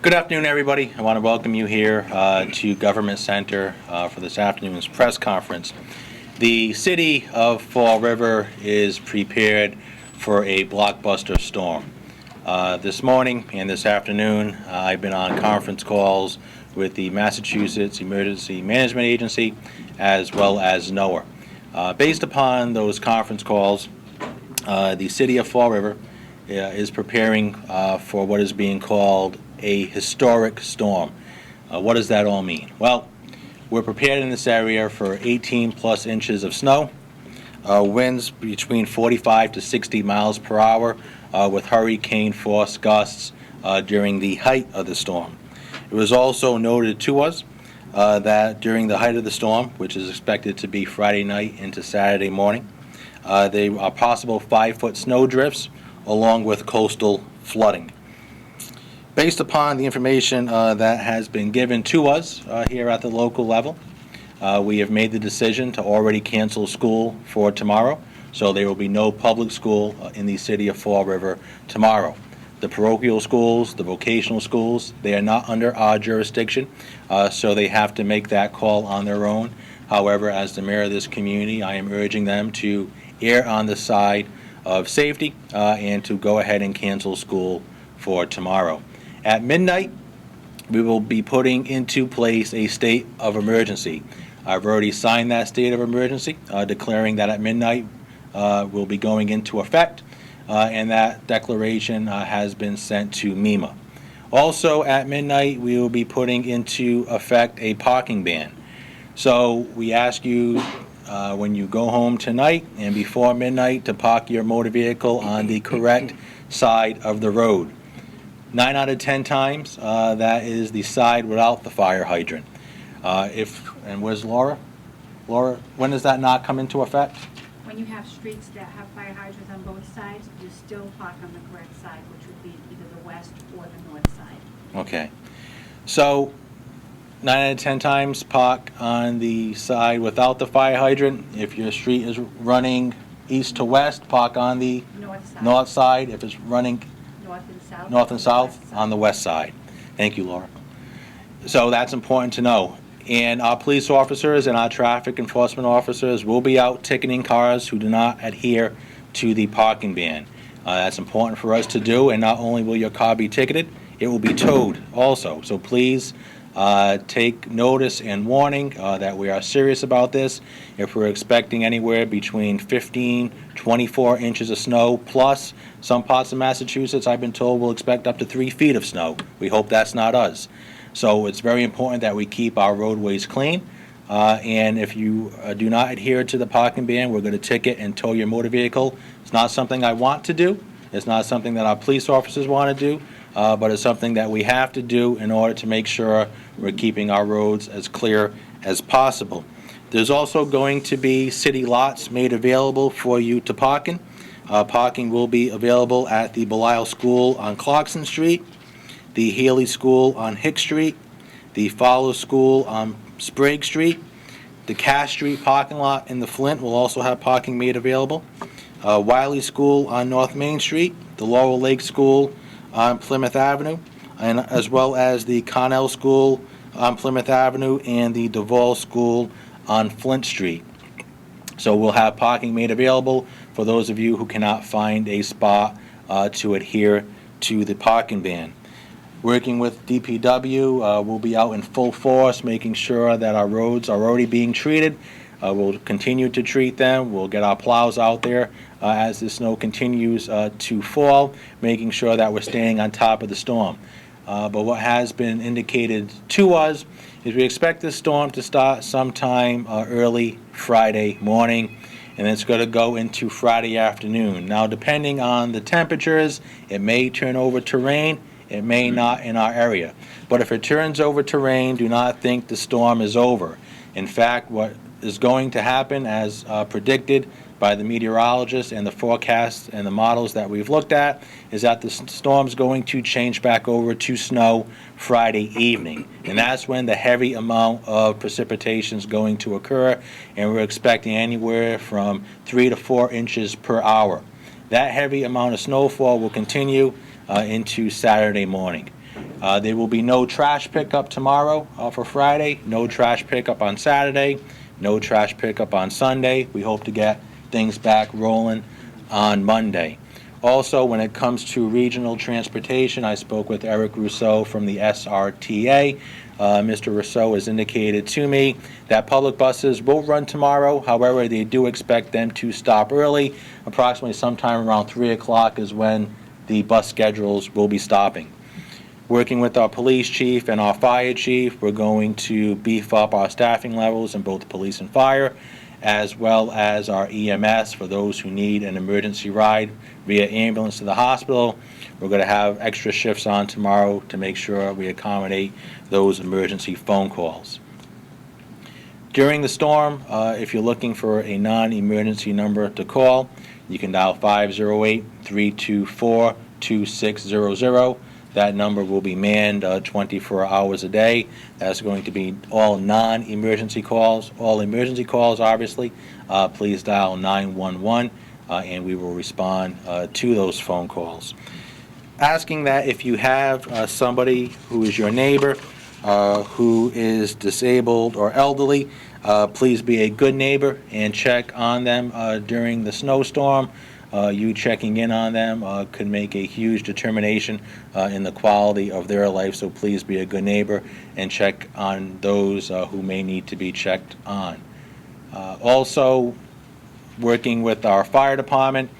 Good afternoon, everybody. I want to welcome you here to Government Center for this afternoon's press conference. The city of Fall River is prepared for a blockbuster storm. This morning and this afternoon, I've been on conference calls with the Massachusetts Emergency Management Agency as well as NOAA. Based upon those conference calls, the city of Fall River is preparing for what is being called a historic storm. What does that all mean? Well, we're prepared in this area for 18 plus inches of snow, winds between 45 to 60 miles per hour with hurricane force gusts during the height of the storm. It was also noted to us that during the height of the storm, which is expected to be Friday night into Saturday morning, there are possible 5-foot snow drifts along with coastal flooding. Based upon the information that has been given to us here at the local level, we have made the decision to already cancel school for tomorrow, so there will be no public school in the city of Fall River tomorrow. The parochial schools, the vocational schools, they are not under our jurisdiction, so they have to make that call on their own. However, as the mayor of this community, I am urging them to err on the side of safety and to go ahead and cancel school for tomorrow. At midnight, we will be putting into place a state of emergency. I've already signed that state of emergency, declaring that at midnight will be going into effect, and that declaration has been sent to MEMA. Also at midnight, we will be putting into effect a parking ban. So we ask you when you go home tonight and before midnight to park your motor vehicle on the correct side of the road. 9 out of 10 times, that is the side without the fire hydrant. And where's Laura? Laura, when does that not come into effect? When you have streets that have fire hydrants on both sides, you still park on the correct side, which would be either the west or the north side. Okay. So 9 out of 10 times, park on the side without the fire hydrant. If your street is running east to west, park on the north side. If it's running north and south on the west side. Thank you, Laura. So that's important to know. And our police officers and our traffic enforcement officers will be out ticketing cars who do not adhere to the parking ban. That's important for us to do, and not only will your car be ticketed, it will be towed also. So please take notice and warning that we are serious about this. If we're expecting anywhere between 15, 24 inches of snow, plus some parts of Massachusetts, I've been told, will expect up to 3 feet of snow. We hope that's not us. So it's very important that we keep our roadways clean. And if you do not adhere to the parking ban, we're going to ticket and tow your motor vehicle. It's not something I want to do. It's not something that our police officers want to do. But it's something that we have to do in order to make sure we're keeping our roads as clear as possible. There's also going to be city lots made available for you to park in. Parking will be available at the Belisle School on Clarkson Street, the Healy School on Hick Street, the Fowler School on Sprague Street. The Cass Street parking lot in the Flint will also have parking made available. Wiley School on North Main Street, the Laurel Lake School on Plymouth Avenue, and as well as the Connell School on Plymouth Avenue and the Duval School on Flint Street. So we'll have parking made available for those of you who cannot find a spot to adhere to the parking ban. Working with DPW, we'll be out in full force making sure that our roads are already being treated. We'll continue to treat them. We'll get our plows out there as the snow continues to fall, making sure that we're staying on top of the storm. But what has been indicated to us is we expect this storm to start sometime early Friday morning, and it's going to go into Friday afternoon. Now, depending on the temperatures, it may turn over to rain. It may not in our area. But if it turns over to rain, do not think the storm is over. In fact, what is going to happen, as predicted by the meteorologists and the forecasts and the models that we've looked at, is that the storm's going to change back over to snow Friday evening. And that's when the heavy amount of precipitation is going to occur, and we're expecting anywhere from 3 to 4 inches per hour. That heavy amount of snowfall will continue into Saturday morning. There will be no trash pickup tomorrow for Friday, no trash pickup on Saturday, no trash pickup on Sunday. We hope to get things back rolling on Monday. Also, when it comes to regional transportation, I spoke with Eric Rousseau from the SRTA. Mr. Rousseau has indicated to me that public buses will run tomorrow. However, they do expect them to stop early. Approximately sometime around 3 o'clock is when the bus schedules will be stopping. Working with our police chief and our fire chief, we're going to beef up our staffing levels in both police and fire, as well as our EMS for those who need an emergency ride via ambulance to the hospital. We're going to have extra shifts on tomorrow to make sure we accommodate those emergency phone calls. During the storm, if you're looking for a non-emergency number to call, you can dial 508-324-2600. That number will be manned 24 hours a day. That's going to be all non-emergency calls. All emergency calls, obviously, please dial 911, and we will respond to those phone calls. Asking that if you have somebody who is your neighbor who is disabled or elderly, please be a good neighbor and check on them during the snowstorm. You checking in on them could make a huge determination in the quality of their life, so please be a good neighbor and check on those who may need to be checked on. Also, working with our fire department,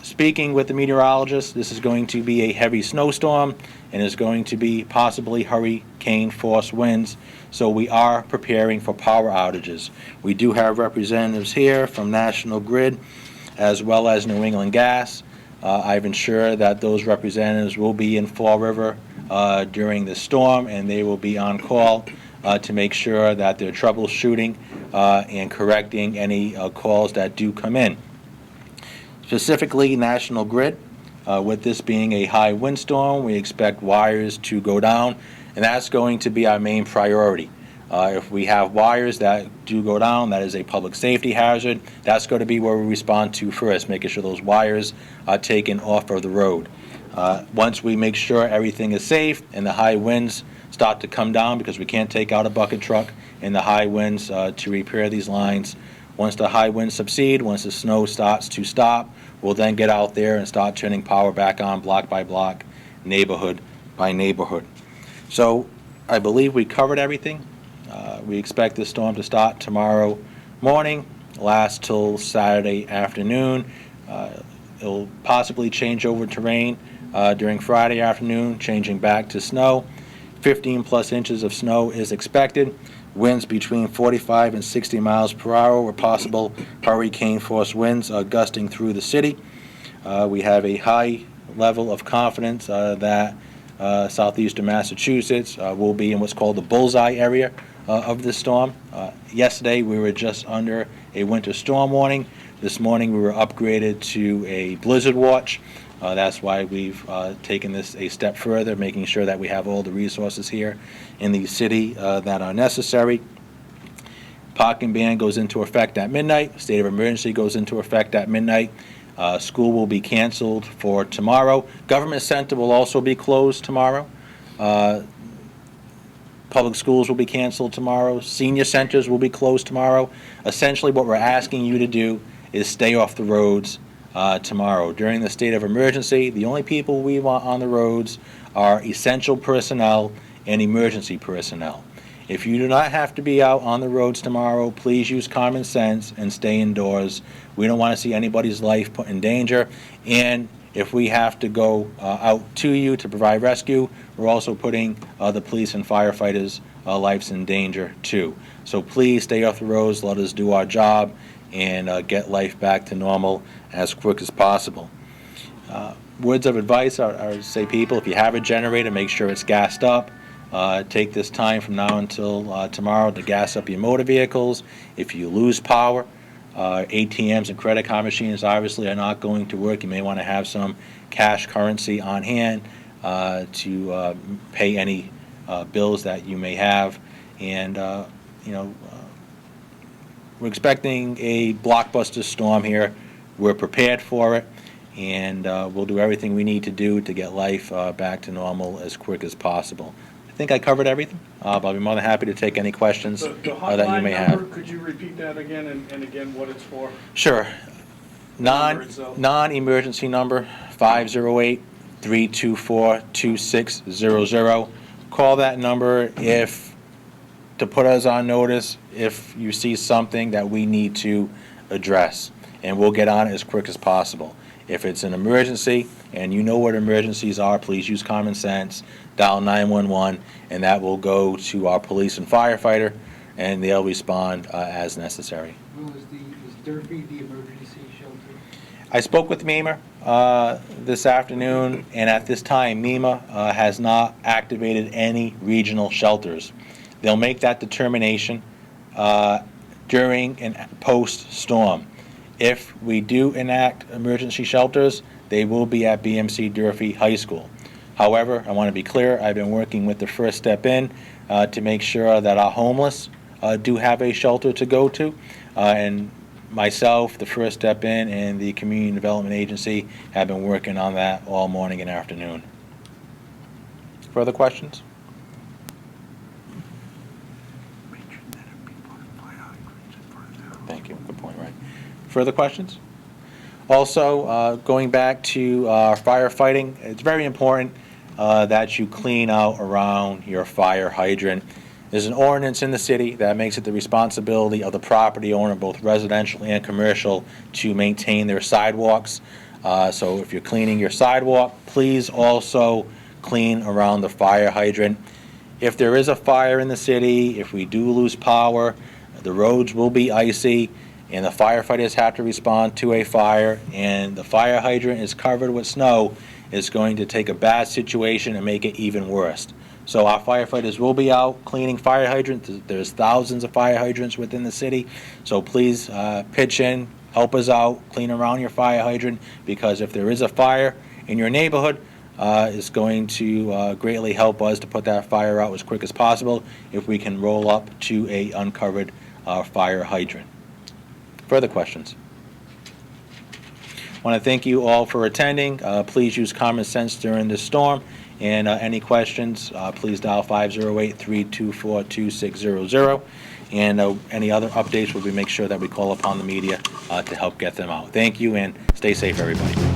speaking with the meteorologist, this is going to be a heavy snowstorm and is going to be possibly hurricane force winds, so we are preparing for power outages. We do have representatives here from National Grid as well as New England Gas. I've ensured that those representatives will be in Fall River during the storm, and they will be on call to make sure that they're troubleshooting and correcting any calls that do come in. Specifically, National Grid, with this being a high windstorm, we expect wires to go down, and that's going to be our main priority. If we have wires that do go down, that is a public safety hazard. That's going to be where we respond to first, making sure those wires are taken off of the road. Once we make sure everything is safe and the high winds start to come down, because we can't take out a bucket truck in the high winds to repair these lines. Once the high winds subside, once the snow starts to stop, we'll then get out there and start turning power back on block by block, neighborhood by neighborhood. So I believe we covered everything. We expect this storm to start tomorrow morning, last till Saturday afternoon. It'll possibly change over to rain during Friday afternoon, changing back to snow. 15 plus inches of snow is expected. Winds between 45 and 60 miles per hour with possible hurricane force winds gusting through the city. We have a high level of confidence that southeastern Massachusetts will be in what's called the bullseye area of this storm. Yesterday we were just under a winter storm warning. This morning we were upgraded to a blizzard watch. That's why we've taken this a step further, making sure that we have all the resources here in the city that are necessary. Parking ban goes into effect at midnight. State of emergency goes into effect at midnight. School will be canceled for tomorrow. Government center will also be closed tomorrow. Public schools will be canceled tomorrow. Senior centers will be closed tomorrow. Essentially, what we're asking you to do is stay off the roads tomorrow. During the state of emergency, the only people we want on the roads are essential personnel and emergency personnel. If you do not have to be out on the roads tomorrow, please use common sense and stay indoors. We don't want to see anybody's life put in danger. And if we have to go out to you to provide rescue, we're also putting the police and firefighters' lives in danger too. So please stay off the roads, let us do our job, and get life back to normal as quick as possible. Words of advice are say people, if you have a generator, make sure it's gassed up. Take this time from now until tomorrow to gas up your motor vehicles. If you lose power, ATMs and credit card machines obviously are not going to work. You may want to have some cash currency on hand to pay any bills that you may have. And, we're expecting a blockbuster storm here. We're prepared for it. and we'll do everything we need to do to get life back to normal as quick as possible. I think I covered everything, but I'll be more than happy to take any questions The that you hotline may number, have. could you repeat that again and again what it's for? Sure. Number itself. Non-emergency number, 508-324-2600. Call that number to put us on notice if you see something that we need to address, and we'll get on it as quick as possible. If it's an emergency, and you know what emergencies are, please use common sense, dial 911, and that will go to our police and firefighter, and they'll respond as necessary. Well, is Durfee the emergency shelter? I spoke with MEMA this afternoon, and at this time, MEMA has not activated any regional shelters. They'll make that determination during and post-storm. If we do enact emergency shelters, they will be at BMC Durfee High School. However, I want to be clear, I've been working with the First Step In to make sure that our homeless do have a shelter to go to, and myself, the First Step In, and the Community Development Agency have been working on that all morning and afternoon. Further questions? Thank you. Good point, right? Further questions? Also, going back to firefighting, it's very important that you clean out around your fire hydrant. There's an ordinance in the city that makes it the responsibility of the property owner, both residential and commercial, to maintain their sidewalks. So if you're cleaning your sidewalk, please also clean around the fire hydrant. If there is a fire in the city, if we do lose power, the roads will be icy, and the firefighters have to respond to a fire, and the fire hydrant is covered with snow. It's going to take a bad situation and make it even worse. So our firefighters will be out cleaning fire hydrants. There's thousands of fire hydrants within the city, so please pitch in, help us out, clean around your fire hydrant, because if there is a fire in your neighborhood, it's going to greatly help us to put that fire out as quick as possible if we can roll up to a uncovered fire hydrant. Further questions? I want to thank you all for attending. Please use common sense during this storm. And any questions, please dial 508-324-2600. And any other updates, we'll make sure that we call upon the media to help get them out. Thank you, and stay safe, everybody.